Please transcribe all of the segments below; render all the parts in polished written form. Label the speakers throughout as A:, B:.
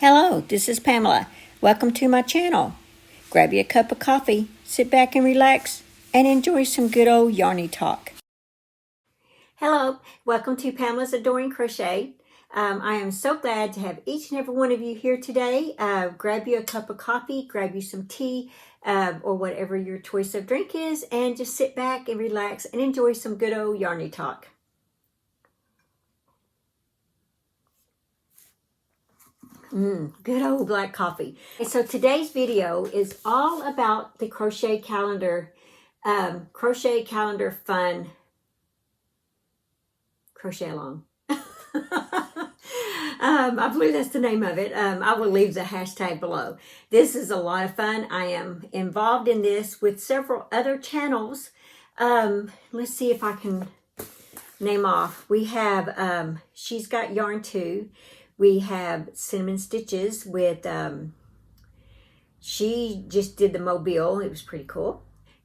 A: Hello, this is Pamela. Welcome to my channel. Grab you a cup of coffee, sit back and relax, and enjoy some good old yarny talk. Hello, welcome to Pamela's Adoring Crochet. I am so glad to have each and every one of you here today. Grab you a cup of coffee, grab you some tea, or whatever your choice of drink is, and just sit back and relax and enjoy some good old yarny talk. Good old black coffee. And so today's video is all about the Crochet Calendar Fun Crochet Along. I believe that's the name of it. I will leave the hashtag below. This is a lot of fun. I am involved in this with several other channels. Let's see if I can name off. We have She's Got Yarn Too. We have Cinnamon Stitches with, she just did the Mobile. It was pretty cool.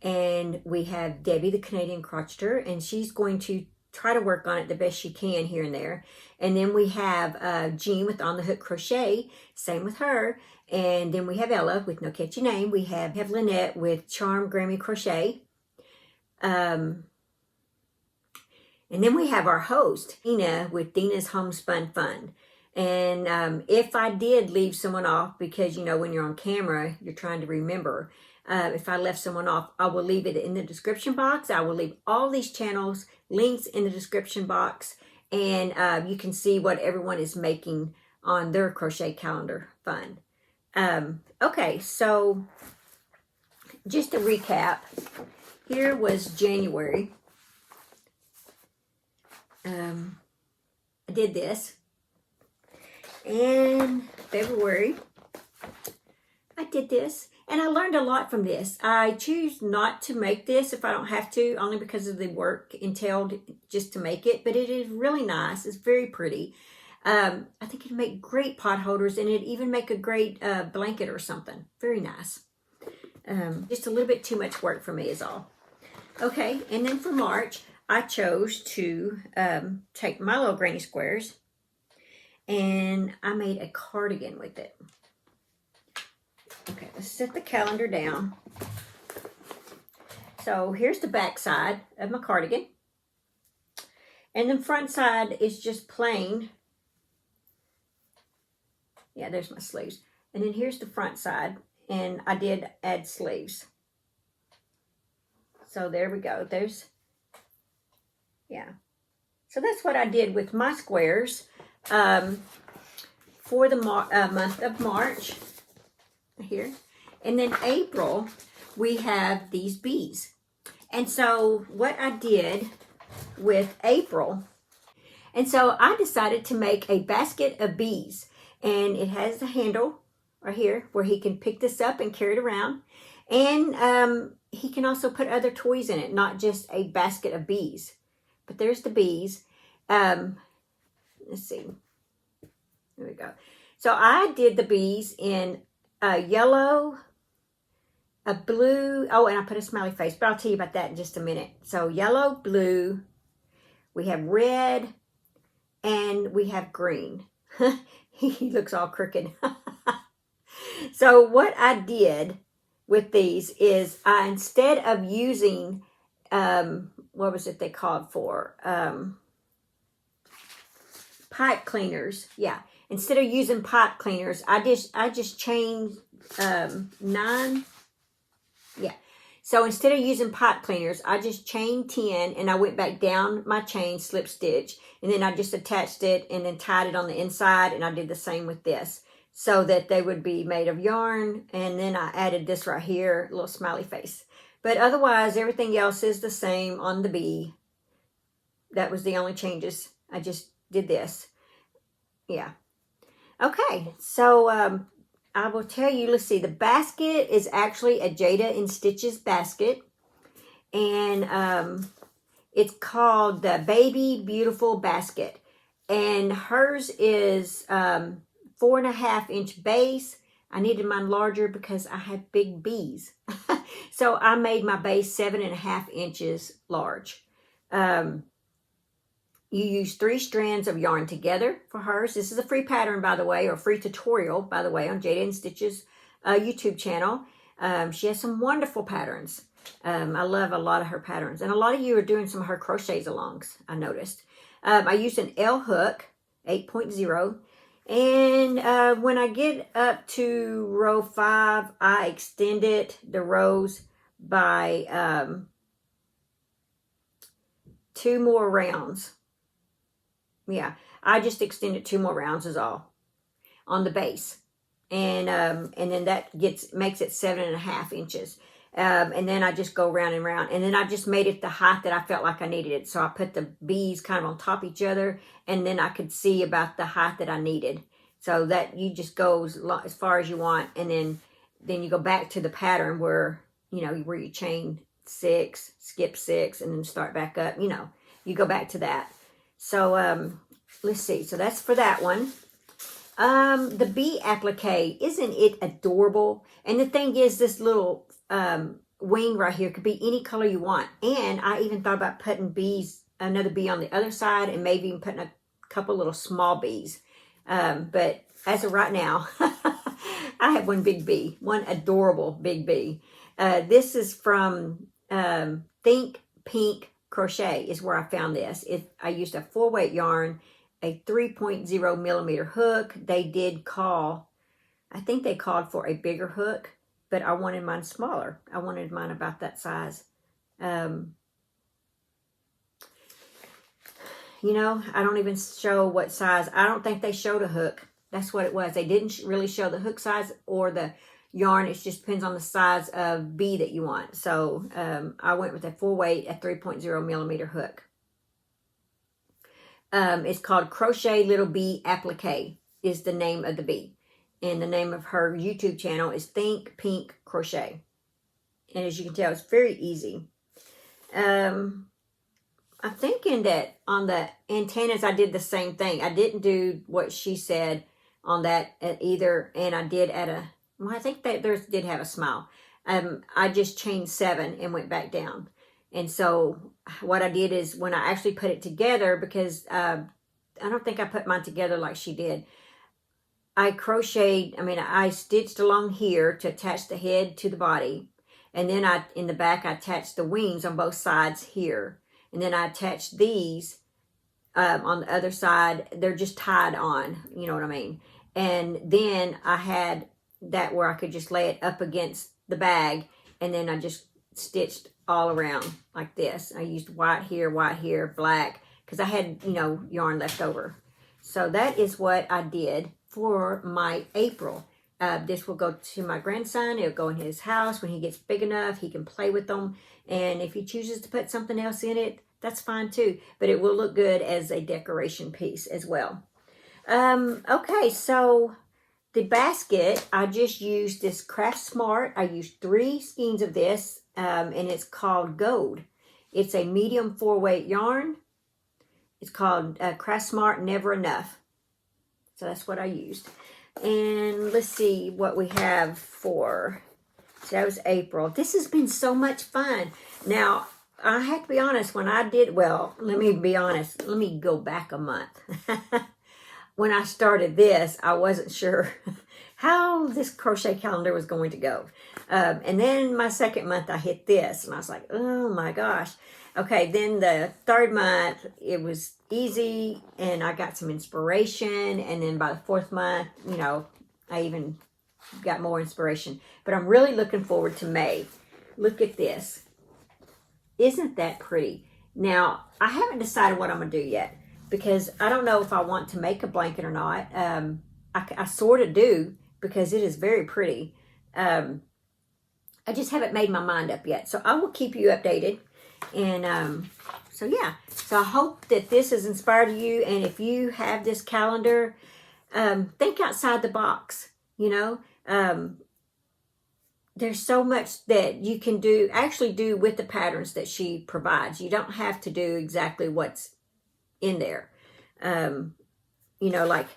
A: And we have Debbie, the Canadian Crocheter, and she's going to try to work on it the best she can here and there. And then we have Jean with On the Hook Crochet, same with her. And then we have Ella with No Catchy Name. We have Lynette with Charm Grammy Crochet. And then we have our host, Dina, with Dina's Homespun Fun. And if I did leave someone off, because, you know, when you're on camera, you're trying to remember. If I left someone off, I will leave it in the description box. I will leave all these channels, links in the description box. And you can see what everyone is making on their Crochet Calendar Fun. Okay, so just to recap, here was January. I did this. And February, I did this, and I learned a lot from this. I choose not to make this if I don't have to, only because of the work entailed just to make it, but it is really nice. It's very pretty. I think it'd make great pot holders, and it'd even make a great blanket or something. Very nice. Just a little bit too much work for me is all. Okay, and then for March, I chose to take my little granny squares, and I made a cardigan with it. Okay, let's set the calendar down. So here's the back side of my cardigan. And the front side is just plain. Yeah, there's my sleeves. And then here's the front side. And I did add sleeves. So there we go. There's, yeah. So that's what I did with my squares. For the month of March here, and then April we have these bees. And so what I did with April, and so I decided to make a basket of bees, and it has the handle right here where he can pick this up and carry it around, and he can also put other toys in it, not just a basket of bees. But there's the bees. Let's see. There we go. So I did the bees in a yellow, a blue. Oh, and I put a smiley face, but I'll tell you about that in just a minute. So yellow, blue, we have red, and we have green. He looks all crooked. So what I did with these is instead of using, what was it they called for? Pipe cleaners. Yeah. Instead of using pipe cleaners, I just chained 9. Yeah. So instead of using pipe cleaners, I just chained 10, and I went back down my chain, slip stitch, and then I just attached it and then tied it on the inside, and I did the same with this so that they would be made of yarn. And then I added this right here, a little smiley face. But otherwise, everything else is the same on the bee. That was the only changes. I just did this. Yeah. Okay, so I will tell you, let's see, the basket is actually a Jada in Stitches basket. And it's called the Baby Beautiful Basket. And hers is 4.5 inch base. I needed mine larger because I have big bees. So I made my base 7.5 inches large. you use 3 strands of yarn together for hers. This is a free pattern, by the way, or free tutorial, by the way, on Jada and Stitch's YouTube channel. She has some wonderful patterns. I love a lot of her patterns. And a lot of you are doing some of her crochets alongs, I noticed. I used an L hook, 8.0. And when I get up to row 5, I extended the rows by 2 more rounds. Yeah, I just extended 2 more rounds is all on the base. And then that makes it 7.5 inches. And then I just go round and round. And then I just made it the height that I felt like I needed it. So I put the bees kind of on top of each other. And then I could see about the height that I needed. So that you just go as far as you want. And then you go back to the pattern where, where you chain 6, skip 6, and then start back up. You go back to that. So let's see. So that's for that one. The bee applique, isn't it adorable? And the thing is, this little wing right here could be any color you want. And I even thought about putting another bee on the other side, and maybe even putting a couple little small bees. But as of right now, I have one big bee, one adorable big bee. This is from Think Pink Crochet is where I found this. I used a 4-weight yarn, a 3.0 millimeter hook. They did I think they called for a bigger hook, but I wanted mine smaller. I wanted mine about that size. I don't even show what size. I don't think they showed a hook. That's what it was. They didn't really show the hook size or the yarn. It just depends on the size of bee that you want. So I went with a 4-weight, a 3.0 millimeter hook. It's called Crochet Little Bee Applique is the name of the bee. And the name of her YouTube channel is Think Pink Crochet. And as you can tell, it's very easy. I'm thinking that on the antennas, I did the same thing. I didn't do what she said on that either. And I did I think that theirs did have a smile. I just chained 7 and went back down. And so what I did is when I actually put it together, because I don't think I put mine together like she did. I stitched along here to attach the head to the body. And then in the back, I attached the wings on both sides here. And then I attached these on the other side. They're just tied on, you know what I mean? And then I had that where I could just lay it up against the bag. And then I just stitched all around like this. I used white here, black, because I had, yarn left over. So that is what I did for my April. This will go to my grandson. It'll go in his house. When he gets big enough, he can play with them. And if he chooses to put something else in it, that's fine too. But it will look good as a decoration piece as well. Okay, so the basket, I just used this Craft Smart. I used 3 skeins of this, and it's called Gold. It's a medium 4-weight yarn. It's called Craft Smart Never Enough. So that's what I used. And let's see what we have for, so that was April. This has been so much fun. Now, I have to be honest, let me be honest. Let me go back a month. When I started this, I wasn't sure how this crochet calendar was going to go. And then my second month, I hit this, and I was like, oh my gosh. Okay, then the third month, it was easy, and I got some inspiration. And then by the 4th month, I even got more inspiration. But I'm really looking forward to May. Look at this. Isn't that pretty? Now, I haven't decided what I'm going to do yet, because I don't know if I want to make a blanket or not. I sort of do, because it is very pretty. I just haven't made my mind up yet. So I will keep you updated. And so I hope that this has inspired you. And if you have this calendar, think outside the box. There's so much that you can actually do with the patterns that she provides. You don't have to do exactly what's in there. Like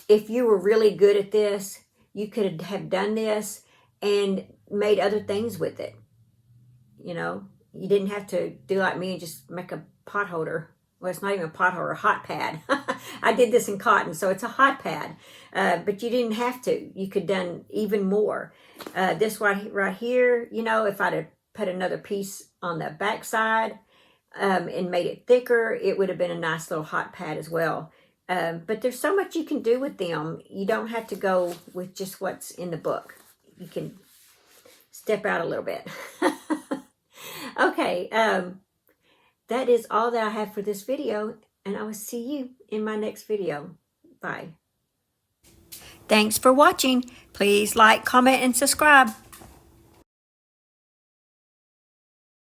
A: if you were really good at this, you could have done this and made other things with it. You didn't have to do like me and just make a pot holder well, it's not even a pothole, a hot pad. I did this in cotton, so it's a hot pad. But you didn't have to. You could done even more. This right here, you know, if I'd have put another piece on the back side and made it thicker, it would have been a nice little hot pad as well. But there's so much you can do with them. You don't have to go with just what's in the book. You can step out a little bit. Okay, that is all that I have for this video, and I will see you in my next video. Bye. Thanks for watching. Please like, comment, and subscribe.